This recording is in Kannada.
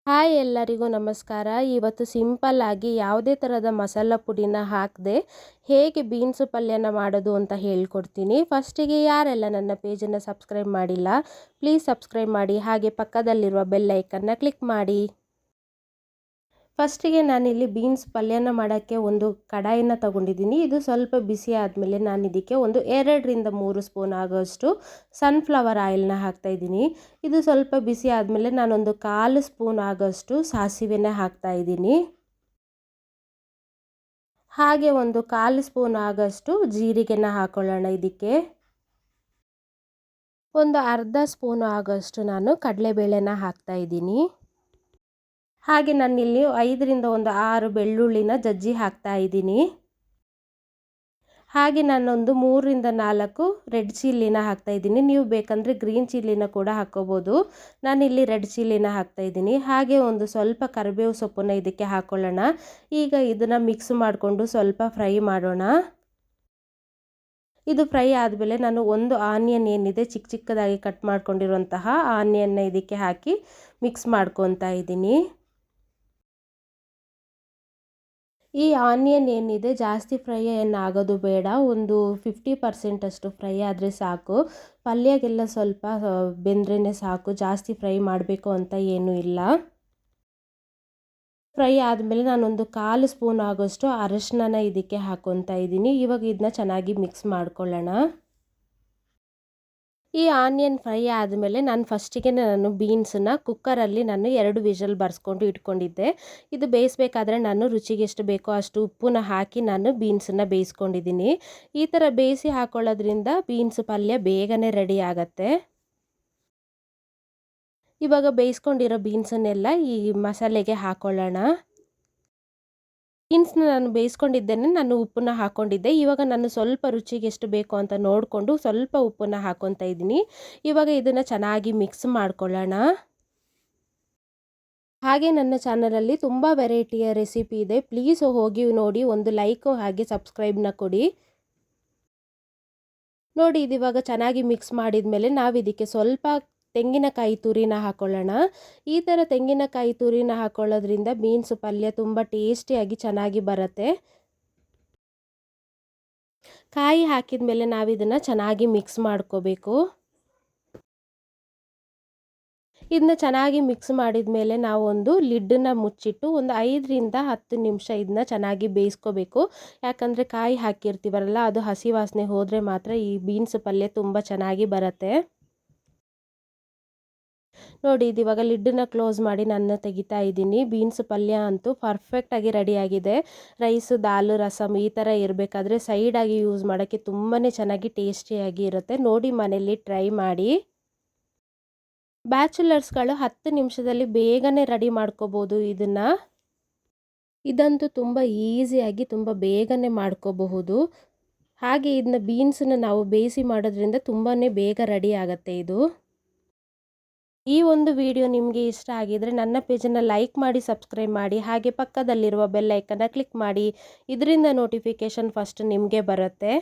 ಹಾಯ್ ಎಲ್ಲರಿಗೂ ನಮಸ್ಕಾರ. ಇವತ್ತು ಸಿಂಪಲ್ ಆಗಿ ಯಾವುದೇ ಥರದ ಮಸಾಲ ಪುಡಿನ ಹಾಕದೆ ಹೇಗೆ ಬೀನ್ಸು ಪಲ್ಯನ ಮಾಡೋದು ಅಂತ ಹೇಳ್ಕೊಡ್ತೀನಿ. ಫಸ್ಟಿಗೆ ಯಾರೆಲ್ಲ ನನ್ನ ಪೇಜನ್ನು ಸಬ್ಸ್ಕ್ರೈಬ್ ಮಾಡಿಲ್ಲ ಪ್ಲೀಸ್ ಸಬ್ಸ್ಕ್ರೈಬ್ ಮಾಡಿ, ಹಾಗೆ ಪಕ್ಕದಲ್ಲಿರುವ ಬೆಲ್ ಐಕನ್ನ ಕ್ಲಿಕ್ ಮಾಡಿ. ಫಸ್ಟಿಗೆ ನಾನಿಲ್ಲಿ ಬೀನ್ಸ್ ಪಲ್ಯನ ಮಾಡೋಕ್ಕೆ ಒಂದು ಕಡಾಯಿನ ತಗೊಂಡಿದ್ದೀನಿ. ಇದು ಸ್ವಲ್ಪ ಬಿಸಿ ಆದಮೇಲೆ ನಾನು ಇದಕ್ಕೆ ಒಂದು 2ರಿಂದ 3 ಸ್ಪೂನ್ ಆಗೋಷ್ಟು ಸನ್ಫ್ಲವರ್ ಆಯಿಲ್ನ ಹಾಕ್ತಾಯಿದ್ದೀನಿ. ಇದು ಸ್ವಲ್ಪ ಬಿಸಿ ಆದಮೇಲೆ ನಾನೊಂದು 1/4 ಸ್ಪೂನ್ ಆಗೋಷ್ಟು ಸಾಸಿವೆನ ಹಾಕ್ತಾಯಿದ್ದೀನಿ. ಹಾಗೆ ಒಂದು 1/4 ಸ್ಪೂನ್ ಆಗೋಷ್ಟು ಜೀರಿಗೆನ ಹಾಕೊಳ್ಳೋಣ. ಇದಕ್ಕೆ ಒಂದು ಅರ್ಧ ಸ್ಪೂನ್ ಆಗೋಷ್ಟು ನಾನು ಕಡಲೆಬೇಳೆನ ಹಾಕ್ತಾಯಿದ್ದೀನಿ. ಹಾಗೆ ನಾನಿಲ್ಲಿ 5ರಿಂದ 6 ಬೆಳ್ಳುಳ್ಳಿನ ಜಜ್ಜಿ ಹಾಕ್ತಾ ಇದ್ದೀನಿ. ಹಾಗೆ ನಾನೊಂದು 3ರಿಂದ 4 ರೆಡ್ ಚಿಲ್ಲಿನ ಹಾಕ್ತಾ ಇದ್ದೀನಿ. ನೀವು ಬೇಕಂದರೆ ಗ್ರೀನ್ ಚಿಲ್ಲಿನ ಕೂಡ ಹಾಕ್ಕೋಬೋದು. ನಾನಿಲ್ಲಿ ರೆಡ್ ಚಿಲ್ಲಿನ ಹಾಕ್ತಾ ಇದ್ದೀನಿ. ಹಾಗೆ ಒಂದು ಸ್ವಲ್ಪ ಕರಿಬೇವು ಸೊಪ್ಪನ್ನ ಇದಕ್ಕೆ ಹಾಕ್ಕೊಳ್ಳೋಣ. ಈಗ ಇದನ್ನು ಮಿಕ್ಸ್ ಮಾಡಿಕೊಂಡು ಸ್ವಲ್ಪ ಫ್ರೈ ಮಾಡೋಣ. ಇದು ಫ್ರೈ ಆದಮೇಲೆ ನಾನು ಒಂದು ಆನಿಯನ್ ಏನಿದೆ ಚಿಕ್ಕ ಚಿಕ್ಕದಾಗಿ ಕಟ್ ಮಾಡ್ಕೊಂಡಿರುವಂತಹ ಆನಿಯನ್ನ ಇದಕ್ಕೆ ಹಾಕಿ ಮಿಕ್ಸ್ ಮಾಡ್ಕೊತಾ ಇದ್ದೀನಿ. ಈ ಆನಿಯನ್ ಏನಿದೆ ಜಾಸ್ತಿ ಫ್ರೈ ಏನಾಗೋದು ಬೇಡ, ಒಂದು 50% ಅಷ್ಟು ಫ್ರೈ ಆದರೆ ಸಾಕು. ಪಲ್ಯಗೆಲ್ಲ ಸ್ವಲ್ಪ ಬೆಂದ್ರೇ ಸಾಕು, ಜಾಸ್ತಿ ಫ್ರೈ ಮಾಡಬೇಕು ಅಂತ ಏನೂ ಇಲ್ಲ. ಫ್ರೈ ಆದಮೇಲೆ ನಾನೊಂದು 1/4 ಸ್ಪೂನ್ ಆಗೋಷ್ಟು ಅರಿಶಿನ ಇದಕ್ಕೆ ಹಾಕ್ಕೊತಾ ಇದ್ದೀನಿ. ಇವಾಗ ಇದನ್ನ ಚೆನ್ನಾಗಿ ಮಿಕ್ಸ್ ಮಾಡ್ಕೊಳ್ಳೋಣ. ಈ ಆನಿಯನ್ ಫ್ರೈ ಆದಮೇಲೆ ನಾನು ಬೀನ್ಸನ್ನ ಕುಕ್ಕರಲ್ಲಿ 2 ವಿಷಲ್ ಬರ್ಸ್ಕೊಂಡು ಇಟ್ಕೊಂಡಿದ್ದೆ. ಇದು ಬೇಯಿಸ್ಬೇಕಾದ್ರೆ ನಾನು ರುಚಿಗೆ ಎಷ್ಟು ಬೇಕೋ ಅಷ್ಟು ಉಪ್ಪನ್ನ ಹಾಕಿ ನಾನು ಬೀನ್ಸನ್ನ ಬೇಯಿಸ್ಕೊಂಡಿದ್ದೀನಿ. ಈ ಥರ ಬೇಯಿಸಿ ಹಾಕೊಳ್ಳೋದ್ರಿಂದ ಬೀನ್ಸ್ ಪಲ್ಯ ಬೇಗನೆ ರೆಡಿ ಆಗುತ್ತೆ. ಇವಾಗ ಬೇಯಿಸ್ಕೊಂಡಿರೋ ಬೀನ್ಸನ್ನೆಲ್ಲ ಈ ಮಸಾಲೆಗೆ ಹಾಕೊಳ್ಳೋಣ. ಬೀನ್ಸ್ನ ನಾನು ಬೇಯಿಸ್ಕೊಂಡಿದ್ದೇನೆ, ನಾನು ಉಪ್ಪನ್ನ ಹಾಕ್ಕೊಂಡಿದ್ದೆ. ಇವಾಗ ನಾನು ಸ್ವಲ್ಪ ರುಚಿಗೆ ಎಷ್ಟು ಬೇಕು ಅಂತ ನೋಡಿಕೊಂಡು ಸ್ವಲ್ಪ ಉಪ್ಪನ್ನ ಹಾಕ್ಕೊತಾ ಇದ್ದೀನಿ. ಇವಾಗ ಇದನ್ನು ಚೆನ್ನಾಗಿ ಮಿಕ್ಸ್ ಮಾಡ್ಕೊಳ್ಳೋಣ. ಹಾಗೆ ನನ್ನ ಚಾನಲಲ್ಲಿ ತುಂಬ ವೆರೈಟಿಯ ರೆಸಿಪಿ ಇದೆ, ಪ್ಲೀಸ್ ಹೋಗಿ ನೋಡಿ, ಒಂದು ಲೈಕು ಹಾಗೆ ಸಬ್ಸ್ಕ್ರೈಬ್ನ ಕೊಡಿ. ನೋಡಿ, ಇದಿವಾಗ ಚೆನ್ನಾಗಿ ಮಿಕ್ಸ್ ಮಾಡಿದ ಮೇಲೆ ನಾವು ಇದಕ್ಕೆ ಸ್ವಲ್ಪ ತೆಂಗಿನಕಾಯಿ ತುರಿನ ಹಾಕೊಳ್ಳೋಣ. ಈ ಥರ ತೆಂಗಿನಕಾಯಿ ತುರಿನ ಹಾಕೊಳ್ಳೋದ್ರಿಂದ ಬೀನ್ಸ್ ಪಲ್ಯ ತುಂಬ ಟೇಸ್ಟಿಯಾಗಿ ಚೆನ್ನಾಗಿ ಬರುತ್ತೆ. ಕಾಯಿ ಹಾಕಿದ ಮೇಲೆ ನಾವು ಇದನ್ನು ಚೆನ್ನಾಗಿ ಮಿಕ್ಸ್ ಮಾಡ್ಕೋಬೇಕು. ಇದನ್ನ ಚೆನ್ನಾಗಿ ಮಿಕ್ಸ್ ಮಾಡಿದ ಮೇಲೆ ನಾವು ಒಂದು ಲಿಡ್ಡನ್ನ ಮುಚ್ಚಿಟ್ಟು ಒಂದು 5ರಿಂದ 10 ನಿಮಿಷ ಇದನ್ನ ಚೆನ್ನಾಗಿ ಬೇಯಿಸ್ಕೋಬೇಕು. ಯಾಕಂದರೆ ಕಾಯಿ ಹಾಕಿರ್ತೀವಲ್ಲ, ಅದು ಹಸಿ ವಾಸನೆ ಹೋದರೆ ಮಾತ್ರ ಈ ಬೀನ್ಸ್ ಪಲ್ಯ ತುಂಬ ಚೆನ್ನಾಗಿ ಬರುತ್ತೆ. ನೋಡಿ, ಇದಿವಾಗ ಲಿಡ್ಡನ್ನ ಕ್ಲೋಸ್ ಮಾಡಿ ನಾನು ತೆಗಿತಾ ಇದ್ದೀನಿ. ಬೀನ್ಸ್ ಪಲ್ಯ ಅಂತೂ ಪರ್ಫೆಕ್ಟಾಗಿ ರೆಡಿಯಾಗಿದೆ. ರೈಸು, ದಾಲು, ರಸಮ್ ಈ ಥರ ಇರಬೇಕಾದ್ರೆ ಸೈಡಾಗಿ ಯೂಸ್ ಮಾಡೋಕ್ಕೆ ತುಂಬಾ ಚೆನ್ನಾಗಿ ಟೇಸ್ಟಿಯಾಗಿ ಇರುತ್ತೆ. ನೋಡಿ, ಮನೇಲಿ ಟ್ರೈ ಮಾಡಿ. ಬ್ಯಾಚುಲರ್ಸ್ಗಳು 10 ನಿಮಿಷದಲ್ಲಿ ಬೇಗನೆ ರೆಡಿ ಮಾಡ್ಕೋಬೋದು ಇದನ್ನು. ಇದಂತೂ ತುಂಬ ಈಸಿಯಾಗಿ ತುಂಬ ಬೇಗನೆ ಮಾಡ್ಕೋಬಹುದು. ಹಾಗೆ ಇದನ್ನ ಬೀನ್ಸನ್ನ ನಾವು ಬೇಯಿಸಿ ಮಾಡೋದ್ರಿಂದ ತುಂಬಾ ಬೇಗ ರೆಡಿ ಆಗುತ್ತೆ ಇದು. ಈ ಒಂದು ವಿಡಿಯೋ ನಿಮಗೆ ಇಷ್ಟ ಆಗಿದರೆ ನನ್ನ ಪೇಜನ್ನು ಲೈಕ್ ಮಾಡಿ, ಸಬ್ಸ್ಕ್ರೈಬ್ ಮಾಡಿ, ಹಾಗೆ ಪಕ್ಕದಲ್ಲಿರುವ ಬೆಲ್ ಐಕನ್ನ ಕ್ಲಿಕ್ ಮಾಡಿ. ಇದರಿಂದ ನೋಟಿಫಿಕೇಷನ್ ಫಸ್ಟ್ ನಿಮಗೆ ಬರುತ್ತೆ.